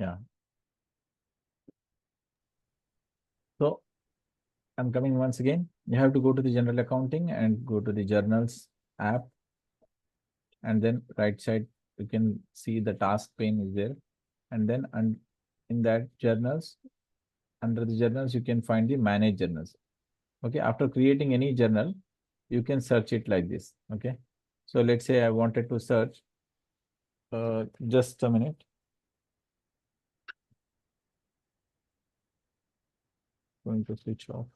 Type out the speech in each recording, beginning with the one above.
Yeah. So I'm coming once again. You have to go to the general accounting and go to the journals app, and then right side you can see the task pane is there, and then in that journals, under the journals you can find the manage journals. Okay, after creating any journal you can search it like this. Okay, so let's say I wanted to search, just a minute. Going to switch off.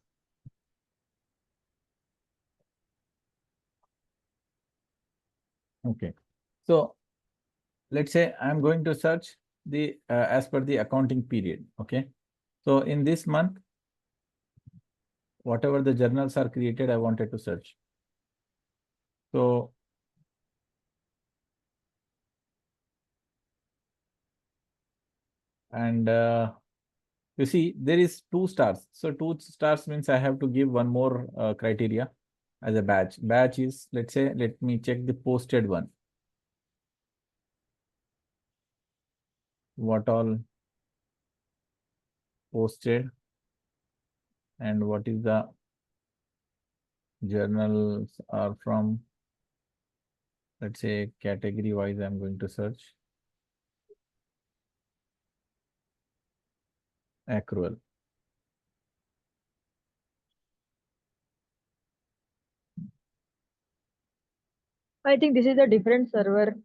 Okay, so let's say I'm going to search the as per the accounting period. Okay, so in this month, whatever the journals are created, I wanted to search. So and you see there is 2 stars. So 2 stars means I have to give one more criteria as a batch. Batch is, let's say, let me check the posted one. What all posted and what is the journals are from, let's say category wise I'm going to search accrual. I think this is a different server.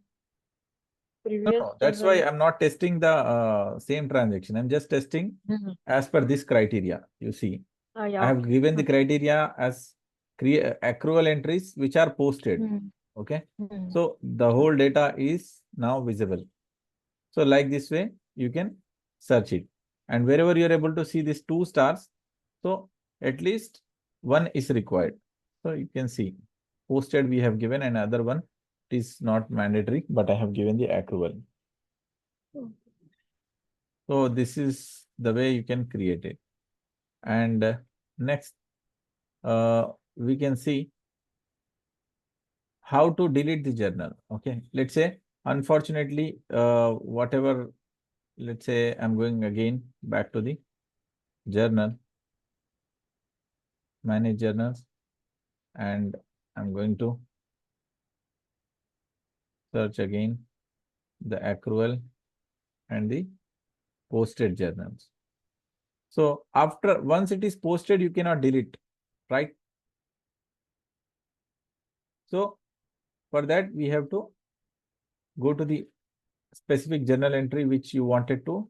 Previous No, that's why server. I'm not testing the same transaction. I'm just testing Mhm. as per this criteria. You see, I Yeah, have okay. given the criteria as accrual entries which are posted. Mhm. Okay. Mhm. So the whole data is now visible. So like this way, you can search it. And wherever you're able to see these 2 stars, so at least one is required. So you can see posted we have given, another one is not mandatory, but I have given the accrual. So this is the way you can create it. And next, we can see how to delete the journal. Okay, let's say, unfortunately, whatever, let's say I'm going again back to the journal, manage journals, and I'm going to search again the accrual and the posted journals. So after once it is posted, you cannot delete, right? So for that, we have to go to the specific journal entry which you wanted to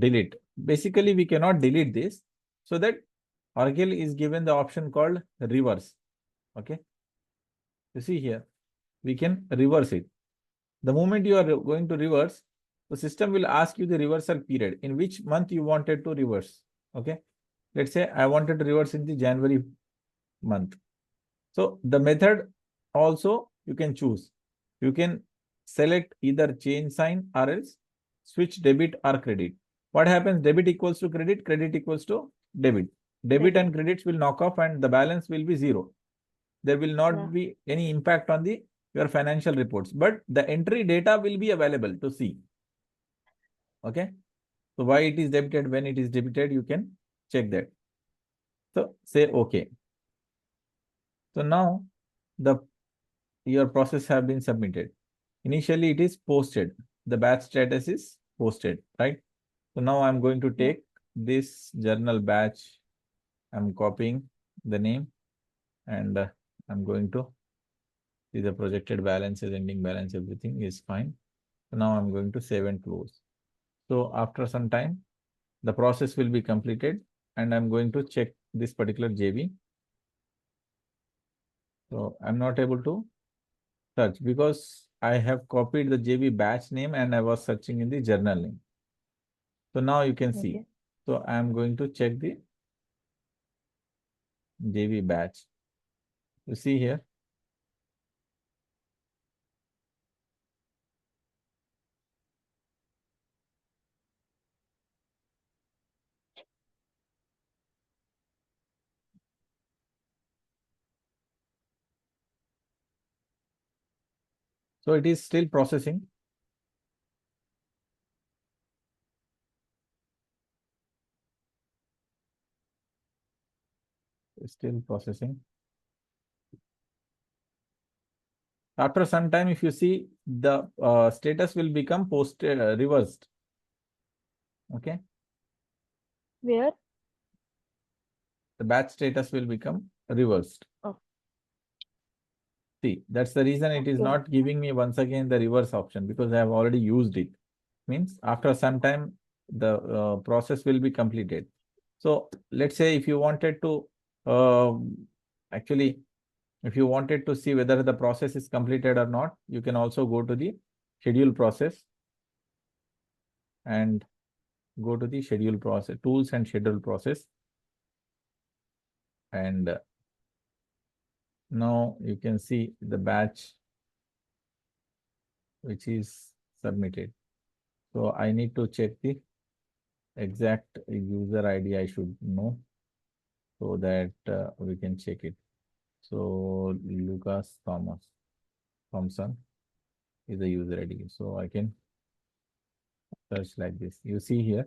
delete. Basically, we cannot delete this, so that Oracle is given the option called reverse. Okay, you see here, we can reverse it. The moment you are going to reverse, the system will ask you the reversal period, in which month you wanted to reverse. Okay, let's say I wanted to reverse in the January month. So the method also you can choose. You can select either change sign or else switch debit or credit. What happens? Debit equals to credit, credit equals to debit. Debit and credits will knock off and the balance will be zero. There will not be any impact on the your financial reports, but the entry data will be available to see. Okay. So why it is debited, when it is debited, you can check that. So say okay. So now the your process have been submitted. Initially it is posted. The batch status is posted, right? So now I'm going to take this journal batch. I'm copying the name and I'm going to see the projected balances, ending balance, everything is fine. So now I'm going to save and close. So after some time, the process will be completed and I'm going to check this particular JB. So I'm not able to search because I have copied the JB batch name and I was searching in the journal name. So now you can see. So I am going to check the JB batch. You see here. So it is still processing. still processing. After some time, if you see, the status will become posted, reversed. Okay. Where? The batch status will become reversed. Oh. See, that's the reason it is Okay. not giving me once again the reverse option, because I have already used it. Means after some time, the process will be completed. So let's say if you wanted to, actually, if you wanted to see whether the process is completed or not, you can also go to the schedule process and go to the schedule process, tools and schedule process. And now you can see the batch which is submitted. So I need to check the exact user ID I should know, so that we can check it. So Lucas Thompson is the user ID. So I can search like this. You see here,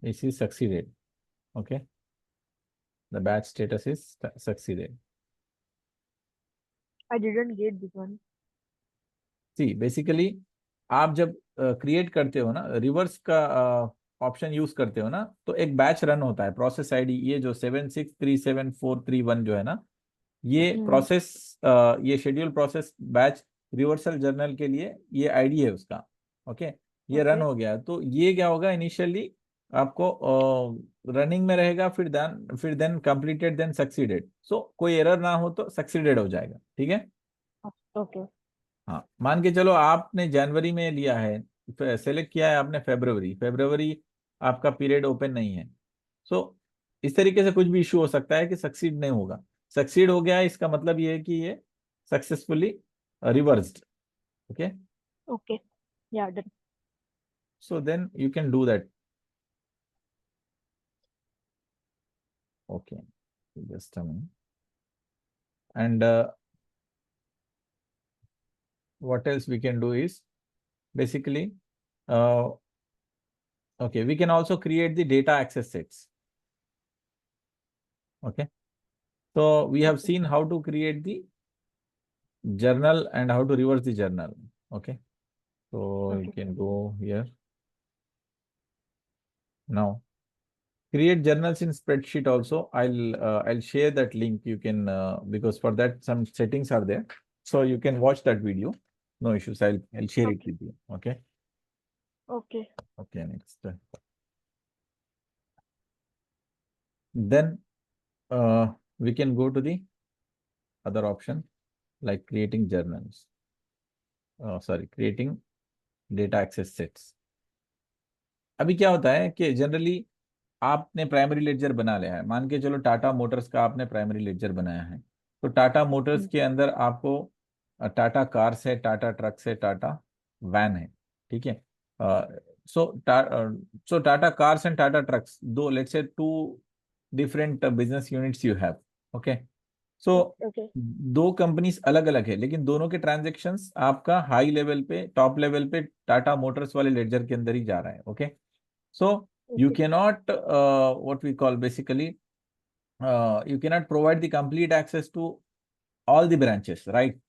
this is succeeded. Okay. The batch status is succeeded. I didn't get this one. See, basically आप जब create करते हो ना, reverse का option use करते हो ना, तो एक बैच रन होता है, प्रोसेस आईडी, ये जो 7637431 जो है ना, ये प्रोसेस, ये schedule process batch reversal journal के लिए ये आईडी है उसका। ओके, ये रन हो गया, तो ये क्या होगा, इनिशियली आपको रनिंग में रहेगा, फिर देन कंप्लीटेड, देन सक्सीडेड। सो कोई एरर ना हो तो सक्सीडेड हो जाएगा। ठीक है। ओके। हाँ, मान के चलो आपने जनवरी में लिया है, सेलेक्ट किया है आपने फरवरी, आपका पीरियड ओपन नहीं है। सो इस तरीके से कुछ भी इशू हो सकता है कि सक्सीड नहीं होगा। सक्सीड हो गया, इसका मतलब ये है कि ये successfully reversed. Okay, Okay. Yeah, done. so then you can do that. Okay, just a minute. And what else we can do is basically, okay, we can also create the data access sets. Okay, so we have seen how to create the journal and how to reverse the journal. Okay, so you can go here. Now create journals in spreadsheet also. I'll share that link. You can because for that some settings are there, so you can watch that video. No issues. I'll share it with you. Okay. Okay. Okay. Next. Then we can go to the other option, like creating journals. Sorry, creating data access sets. अभी क्या होता है कि generally आपने primary ledger बना लिया है, मान के चलो टाटा मोटर्स का आपने प्राइमरी लेडजर बनाया है, तो टाटा मोटर्स के अंदर आपको टाटा कार्स है, टाटा ट्रक्स है, टाटा वैन है। ठीक है। So Tata cars and Tata trucks, दो, let's say two different business units you have. Okay, so दो कंपनीज अलग अलग है, लेकिन दोनों के ट्रांजेक्शन्स आपका हाई लेवल पे, टॉप लेवल पे टाटा मोटर्स वाले लेडजर के अंदर ही जा रहा है। Okay, so you cannot what we call basically you cannot provide the complete access to all the branches, right?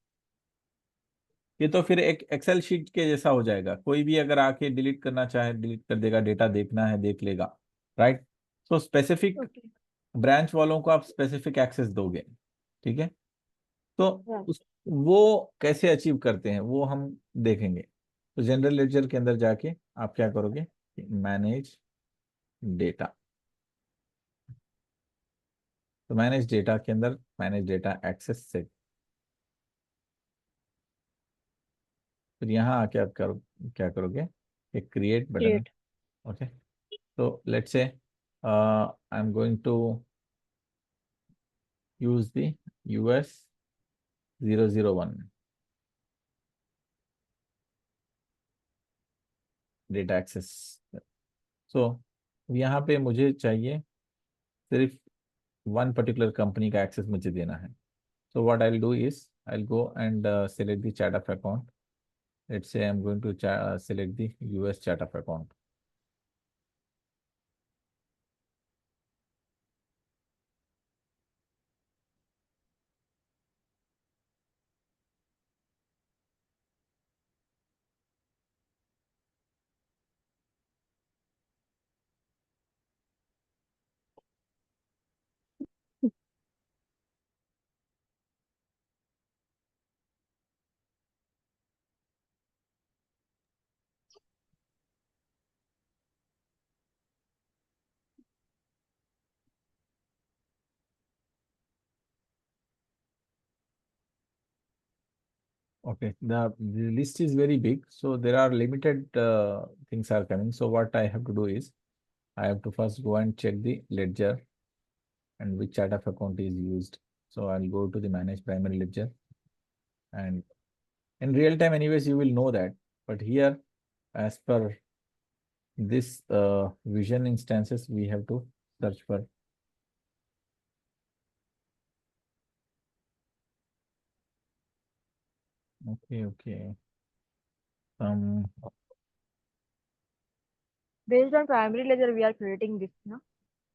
ये तो फिर एक एक्सेल शीट के जैसा हो जाएगा, कोई भी अगर आके डिलीट करना चाहे डिलीट कर देगा, डेटा देखना है देख लेगा, राइट? सो स्पेसिफिक ब्रांच वालों को आप स्पेसिफिक एक्सेस दोगे। ठीक है, तो वो कैसे अचीव करते हैं वो हम देखेंगे। तो जनरल लेडजर के अंदर जाके आप क्या करोगे, मैनेज डेटा। तो मैनेज डेटा के अंदर मैनेज डेटा एक्सेस सेट, फिर यहाँ आके आप क्या करोगे, एक क्रिएट बटन। ओके, तो let's say I am going to use the US 001 data access. So यहाँ पे मुझे चाहिए सिर्फ वन पर्टिकुलर कंपनी का एक्सेस मुझे देना है। So what I will do is I will go and select the chart of account. Let's say I am going to select the US chart of account. Okay, the list is very big, so there are limited things are coming. So what I have to do is I have to first go and check the ledger and which chart of account is used. So I'll go to the manage primary ledger, and in real time anyways you will know that, but here as per this vision instances we have to search for. Okay. Based on primary ledger, we are creating this, no?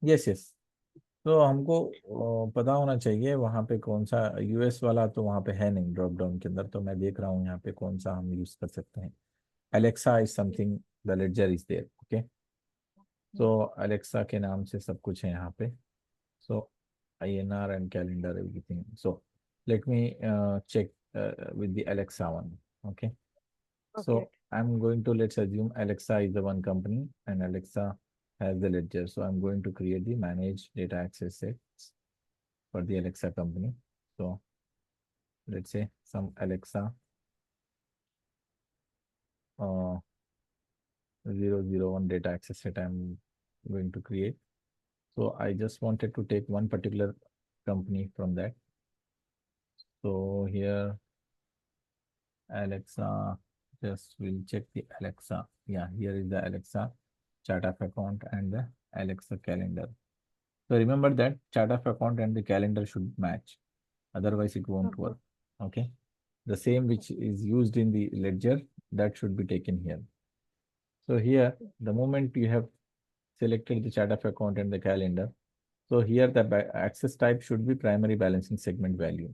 Yes, तो हमको पता होना चाहिए वहाँ पे कौन सा US वाला, तो वहाँ पे है नहीं ड्रॉप डाउन के अंदर, तो मैं देख रहा हूँ यहाँ पे कौन सा हम यूज कर सकते हैं. Alexa is something, the ledger is there. Okay, so Alexa के नाम से सब कुछ है यहाँ पे. So INR and calendar, everything. So let me check with the Alexa one. Okay, so Okay. I'm going to, let's assume Alexa is the one company and Alexa has the ledger. So I'm going to create the manage data access sets for the Alexa company. So let's say some Alexa 001 data access set I'm going to create. So I just wanted to take one particular company from that. So here Alexa, just will check the Alexa. Yeah, here is the Alexa chart of account and the Alexa calendar. So remember that chart of account and the calendar should match, otherwise it won't work. Okay, the same which is used in the ledger, that should be taken here. So here, the moment you have selected the chart of account and the calendar, so here the access type should be primary balancing segment value.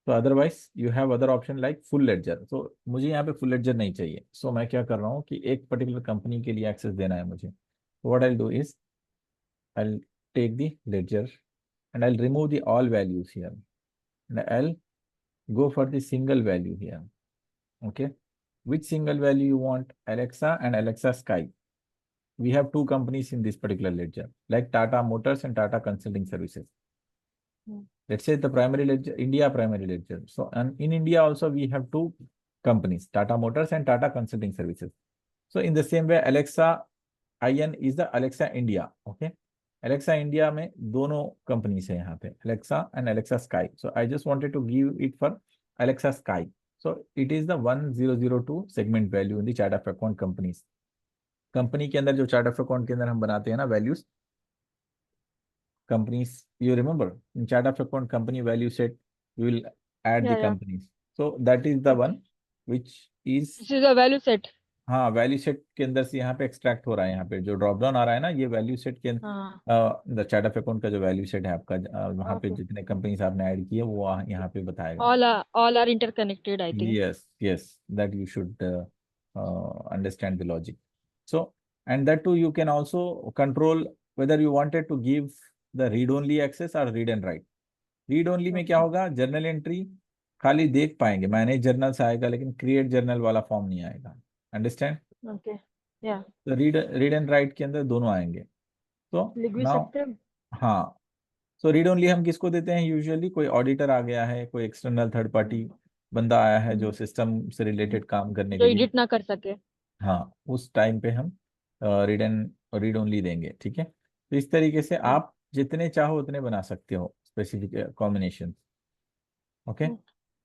So otherwise you have other option like full ledger. So मुझे यहाँ पे full ledger नहीं चाहिए. So मैं क्या कर रहा हूँ कि एक particular company के लिए access देना है मुझे. So what I'll do is I'll take the ledger and I'll remove the all values here. And I'll go for the single value here. Okay. Which single value you want? Alexa and Alexa Sky. We have two companies in this particular ledger, like Tata Motors and Tata Consulting Services. Let's say the primary ledger, India primary ledger. So, and in India also we have two companies, Tata Motors and Tata Consulting Services. So in the same way, Alexa IN is the Alexa India. Okay. Alexa India में दोनों companies है यहाँ पे, Alexa and Alexa Sky. So I just wanted to give it for Alexa Sky. So it is the 1002 segment value in the chart of account companies. Company के अंदर जो chart of account के अंदर हम बनाते हैं ना values, companies, you remember in chart of account company value set you will add the Yeah. companies. So that is the one which is, This is a value set. हाँ value set के अंदर से यहाँ पे extract हो रहा है. यहाँ पे जो ड्रॉप डाउन आ रहा है ना, ये वैल्यू सेट के द चार्ट ऑफ अकाउंट का जो वैल्यू सेट है आपका, वहाँ पे जितने कंपनीज आपने ऐड किए वो यहाँ पे बताएगा. All are interconnected, I think. Yes, that you should understand the logic. So, and that too you can also control whether you wanted to give the read only access or read and write. Read only में क्या होगा, journal entry खाली देख पाएंगे, manage journal से आएगा लेकिन create journal वाला फॉर्म नहीं आएगा. अंडरस्टैंड? Okay. Yeah. तो रीड एंड राइट के अंदर दोनों आएंगे. तो लिख भी नाउ, सकते हैं. हाँ, सो रीड ओनली हम किसको देते हैं यूजुअली? कोई ऑडिटर आ गया है, कोई एक्सटर्नल थर्ड पार्टी बंदा आया है जो सिस्टम से रिलेटेड काम करने जो के लिए, एडिट ना कर सके. हाँ उस टाइम पे हम रीड ओनली देंगे. ठीक है, तो इस तरीके से आप जितने चाहो उतने बना सकते हो specific combination. Okay,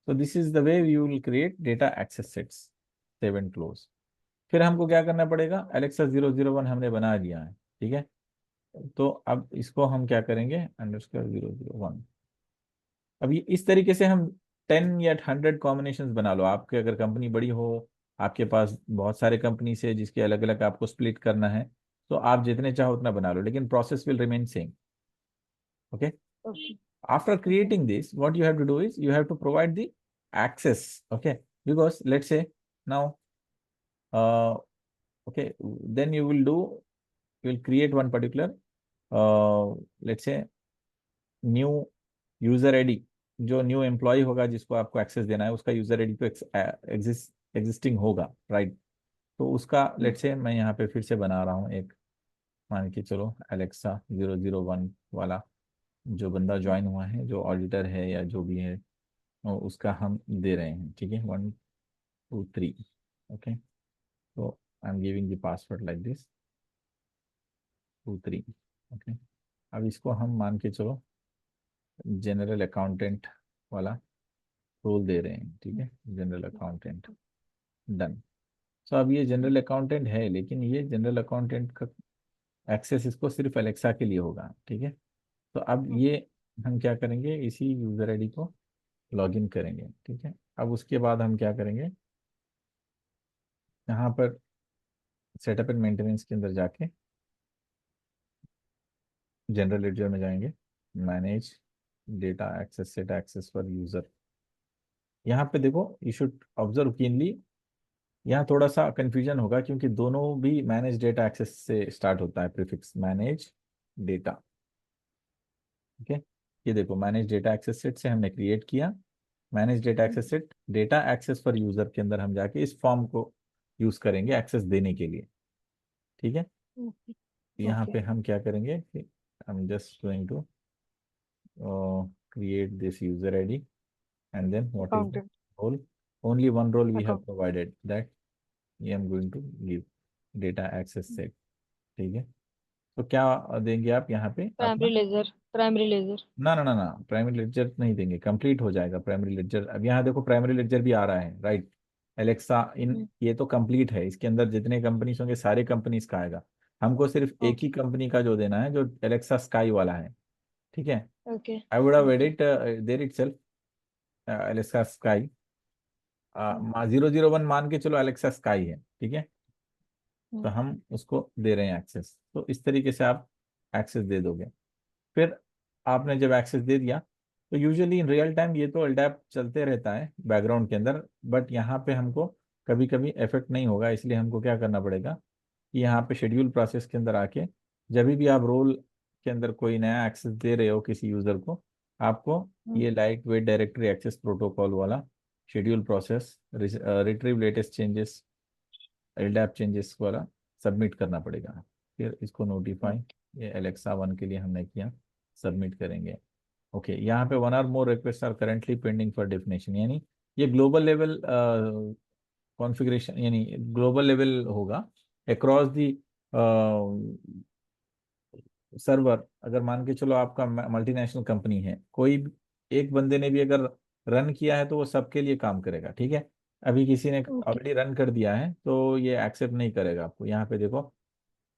so this is the way you will create data access sets. Save and close. फिर हमको क्या करना पड़ेगा, Alexa 001 हमने बना लिया है. ठीक है, तो अब इसको हम क्या करेंगे, अंडरस्कोर 001. अब ये इस तरीके से हम 10 या 100 कॉम्बिनेशन बना लो. आपके अगर कंपनी बड़ी हो, आपके पास बहुत सारे कंपनी से जिसके अलग अलग आपको स्प्लिट करना है, तो आप जितने चाहो उतना बना लो, लेकिन process will remain same. Okay, after creating this, what you have to do is you have to provide the access. Okay, because let's say now okay, then you will create one particular let's say new user id. जो new employ होगा जिसको आपको access देना है, उसका user ID तो existing होगा, right? तो उसका लेट्स से मैं यहाँ पे फिर से बना रहा हूँ एक, मान के चलो Alexa 001 वाला जो बंदा ज्वाइन हुआ है, जो ऑडिटर है या जो भी है, उसका हम दे रहे हैं. ठीक है, 1 23. Okay, so I'm giving the password like this 23. Okay, अब इसको हम मान के चलो जनरल अकाउंटेंट वाला रोल दे रहे हैं, ठीक है, जनरल अकाउंटेंट, डन। सो अब ये जनरल अकाउंटेंट है, लेकिन ये जनरल अकाउंटेंट का एक्सेस इसको सिर्फ एलेक्सा के लिए होगा, ठीक है। तो अब ये हम क्या करेंगे, इसी यूजर आईडी को लॉगिन करेंगे, ठीक है। अब उसके बाद हम क्या करेंगे, यहाँ पर सेटअप एंड मेंटेनेंस के अंदर जाके जनरल लेडजर में जाएंगे, manage data access, set access for user. यहाँ पे देखो, यू शुड ऑब्जर्व कीनली, यहाँ थोड़ा सा कंफ्यूजन होगा क्योंकि दोनों भी मैनेज डेटा एक्सेस से स्टार्ट होता है, प्रीफिक्स मैनेज डेटा, ठीक है। ये देखो, मैनेज डेटा एक्सेस सेट से हमने क्रिएट किया, manage data access set, data access for user के अंदर हम जाके इस फॉर्म को यूज करेंगे एक्सेस देने के लिए, ठीक है। यहाँ पे हम क्या करेंगे कि I'm just going to create this user ID, and then what is the Accountant. role? Only one role we have Account. provided, that I am going to give data access set, ठीक है। तो क्या देंगे आप यहाँ पे Primary अपना, ledger. Primary ledger. ना ना ना ना, प्राइमरी लेडजर नहीं देंगे, कंप्लीट हो जाएगा प्राइमरी लेडजर। अब यहाँ देखो प्राइमरी लेडजर भी आ रहा है, राइट, एलेक्सा इन, ये तो कंप्लीट है, इसके अंदर जितने कंपनीज होंगे सारे कंपनीज का आएगा। हमको सिर्फ एक ही Okay. कंपनी का जो देना है, जो एलेक्सा स्काई वाला है, ठीक है। Okay. I would have Okay. added there itself Alexa Sky, Hmm. 001 मान के चलो Alexa Sky है, ठीक है। तो Hmm. हम उसको दे रहे हैं एक्सेस, तो इस तरीके से आप एक्सेस दे दोगे। फिर आपने जब एक्सेस दे दिया, तो यूजुअली इन रियल टाइम ये तो एलडैप चलते रहता है बैकग्राउंड के अंदर, बट यहाँ पे हमको कभी कभी इफेक्ट नहीं होगा, इसलिए हमको क्या करना पड़ेगा कि यहाँ पे शेड्यूल प्रोसेस के अंदर आके जब भी आप रोल के अंदर कोई नया एक्सेस दे रहे हो किसी यूजर को, आपको Hmm. ये lightweight directory access protocol वाला schedule process, retrieve latest changes, LDAP changes वाला सबमिट करना पड़ेगा। फिर इसको नोटिफाई, ये एलेक्सा 1 के लिए हमने किया, सबमिट करेंगे। ओके, यहाँ पे one or more request are currently pending for definition, यानी ये ग्लोबल लेवल कॉन्फ़िगरेशन, यानी ग्लोबल लेवल होगा अक्रॉस दी सर्वर। अगर मान के चलो आपका मल्टीनेशनल कंपनी है, कोई एक बंदे ने भी अगर रन किया है तो वो सबके लिए काम करेगा, ठीक है। अभी किसी ने Okay. ऑलरेडी रन कर दिया है तो ये एक्सेप्ट नहीं करेगा आपको। यहाँ पे देखो,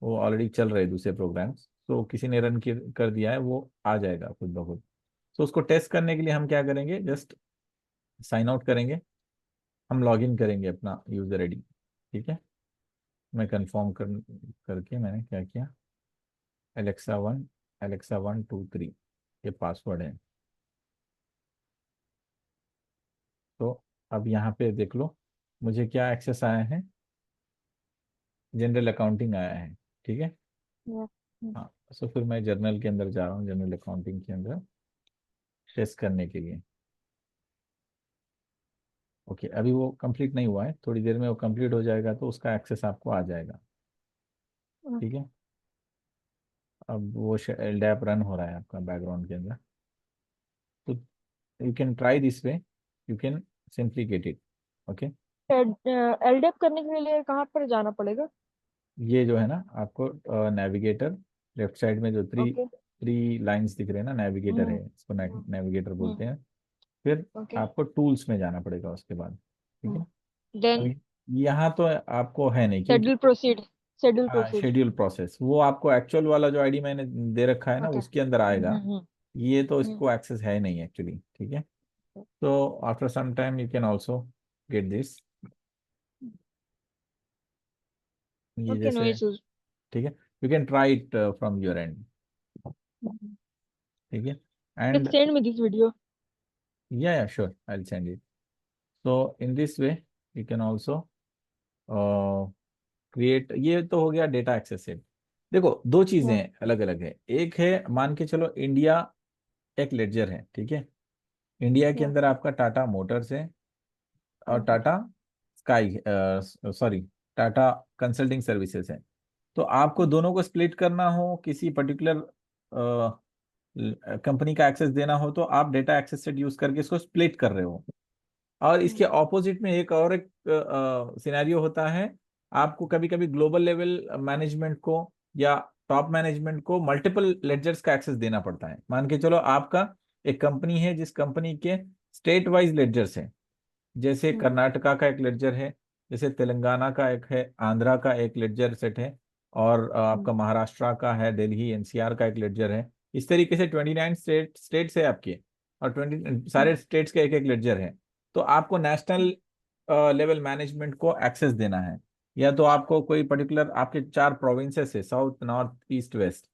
वो ऑलरेडी चल रहे दूसरे प्रोग्राम्स, तो किसी ने रन कर दिया है, वो आ जाएगा खुद ब खुद। तो उसको टेस्ट करने के लिए हम क्या करेंगे, जस्ट साइन आउट करेंगे, हम लॉग इन करेंगे अपना यूजर आईडी, ठीक है। मैं कंफर्म करके मैंने क्या किया, एलेक्सा 1, Alexa 1 2 3, ये पासवर्ड है। तो अब यहाँ पे देख लो मुझे क्या एक्सेस आया है, जनरल अकाउंटिंग आया है, ठीक है। Yeah. Hmm. हाँ, सो फिर मैं जर्नल के अंदर जा रहा हूँ, जनरल अकाउंटिंग के अंदर टेस्ट करने के लिए। ओके, अभी वो कंप्लीट नहीं हुआ है, थोड़ी देर में वो कंप्लीट हो जाएगा तो उसका एक्सेस आपको आ जाएगा, ठीक है। अब वो एलडैप रन हो रहा है आपका बैकग्राउंड के अंदर, तो you can try this way, you can simply get it. Okay, एलडेप करने के लिए कहाँ पर जाना पड़ेगा? ये जो है ना आपको नेविगेटर, लेफ्ट साइड में जो थ्री Okay. थ्री लाइंस दिख रहे हैं ना, नेविगेटर Hmm. है, इसको नेविगेटर Hmm. बोलते हैं। फिर Okay. आपको टूल्स में जाना पड़ेगा उसके बाद, ठीक Hmm. है। Then अभी यहाँ तो आपको है नहीं, क्योंकि schedule proceed. Schedule proceed. Schedule process वो आपको एक्चुअल वाला जो आईडी मैंने दे रखा है ना Okay. उसके अंदर Hmm. आएगा, Hmm. ये तो Hmm. इसको एक्सेस है नहीं एक्चुअली, ठीक है। तो after some time you can also get this, ये Okay, no जैसे, issues. ठीक है, you can try it from your end, Mhm. ठीक है। Can and send me this video. या sure, I will send it. So in this way you can also create, ये तो हो गया डेटा एक्सेस सेट। देखो दो चीजें Yeah. अलग अलग है, एक है मान के चलो इंडिया एक लेडजर है, ठीक है। इंडिया के Yeah. अंदर आपका टाटा मोटर्स है और Mhm. Tata sky, sorry, Tata consulting services है। तो आपको Mhm. दोनों को स्प्लिट करना हो, किसी पर्टिकुलर कंपनी का एक्सेस देना हो, तो आप डेटा एक्सेस सेट यूज करके इसको स्प्लिट कर रहे हो, और इसके ऑपोजिट में एक सिनेरियो होता है, आपको कभी कभी ग्लोबल लेवल मैनेजमेंट को या टॉप मैनेजमेंट को मल्टीपल लेडजर्स का एक्सेस देना पड़ता है। मान के चलो आपका एक कंपनी है जिस कंपनी के स्टेट वाइज लेडजर्स हैं, जैसे कर्नाटका का एक लेडजर है, जैसे तेलंगाना का एक है, आंध्रा का एक लेडजर सेट है, और आपका महाराष्ट्र का है, दिल्ली एनसीआर का एक लेडजर है। इस तरीके से 29 स्टेट्स है आपके, और 20 सारे स्टेट्स के एक एक लेडजर है। तो आपको नेशनल लेवल मैनेजमेंट को एक्सेस देना है, या तो आपको कोई पर्टिकुलर आपके 4 प्रोविंसेस है, साउथ नॉर्थ ईस्ट वेस्ट।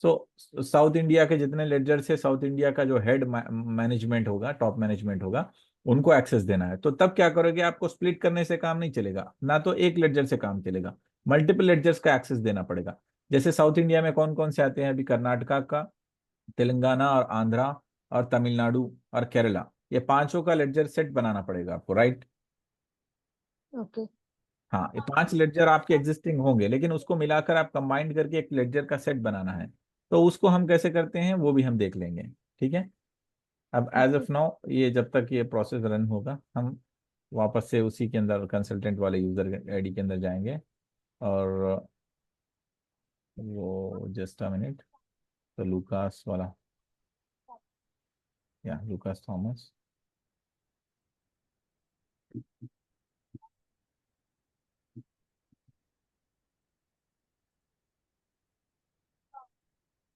सो साउथ इंडिया के जितने लेडजर से साउथ इंडिया का जो हेड मैनेजमेंट होगा, टॉप मैनेजमेंट होगा, उनको एक्सेस देना है। तो तब क्या करोगे, आपको स्प्लिट करने से काम नहीं चलेगा, ना तो एक लेडजर से काम चलेगा, मल्टीपल लेडजर्स का एक्सेस देना पड़ेगा। जैसे साउथ इंडिया में कौन कौन से आते हैं अभी, कर्नाटका का, तेलंगाना और आंध्रा और तमिलनाडु और केरला, ये पांचों का लेडजर सेट बनाना पड़ेगा आपको, राइट। ओके। हाँ, ये 5 लेडजर आपके एग्जिस्टिंग होंगे, लेकिन उसको मिलाकर आप कंबाइंड करके एक लेडजर का सेट बनाना है। तो उसको हम कैसे करते हैं वो भी हम देख लेंगे, ठीक है। अब एज ऑफ नाउ, ये जब तक ये प्रोसेस रन होगा, हम वापस से उसी के अंदर कंसल्टेंट वाले यूजर आईडी के अंदर जाएंगे, और वो जस्ट अ मिनट, तो लूकास वाला, या Lucas Thomas,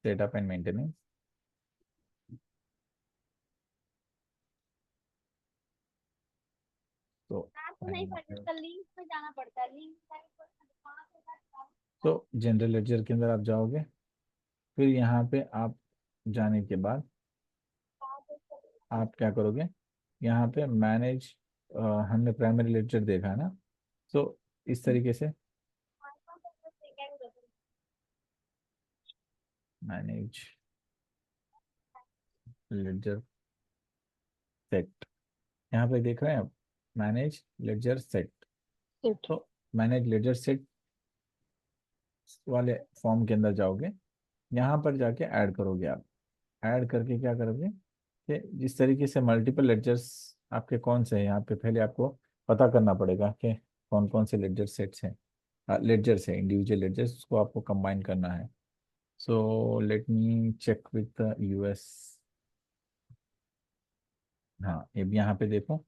setup and maintenance. तो आपको नहीं पता, इसका लिंक पे जाना पड़ता है, लिंक तो जनरल लेडजर के अंदर आप जाओगे, फिर यहाँ पे आप जाने के बाद आप क्या करोगे, यहाँ पे मैनेज, हमने प्राइमरी लेडजर देखा है ना, तो इस तरीके से मैनेज लेडजर सेट, यहाँ पे देख रहे हैं आप, मैनेज लेडजर सेट। सेट। तो मैनेज लेडजर सेट वाले फॉर्म के अंदर जाओगे, यहाँ पर जाके ऐड करोगे आप। ऐड करके क्या करोगे कि जिस तरीके से मल्टीपल लेडजर्स आपके कौन से हैं, यहाँ पे पहले आपको पता करना पड़ेगा कि कौन कौन से लेडजर सेट्स हैं, लेडजर्स हैं, इंडिविजुअल लेडजर्स, उसको आपको कंबाइन करना है। So let me check with the US. हाँ, ये भी यहाँ पे देखो,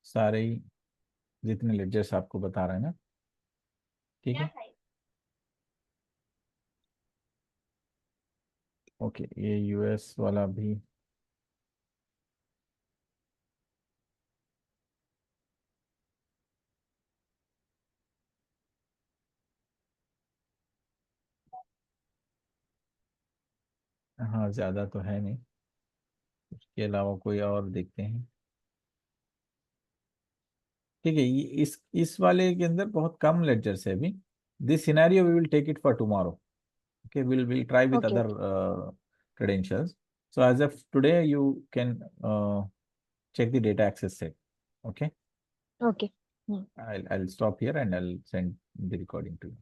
सारे ही जितने लेडजर्स आपको बता रहे हैं ना, ठीक है। ओके, ये यूएस वाला भी, हाँ ज़्यादा तो है नहीं, उसके अलावा कोई और देखते हैं। ठीक है, ये इस वाले के अंदर बहुत कम लेक्चर्स है अभी। This scenario we will take it for tomorrow. Okay, will try with okay. Other credentials. So as of today you can check the data access set. Okay, okay. I'll stop here and I'll send the recording to you.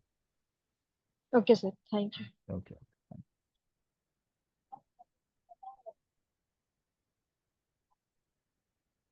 Okay sir, thank you. Okay.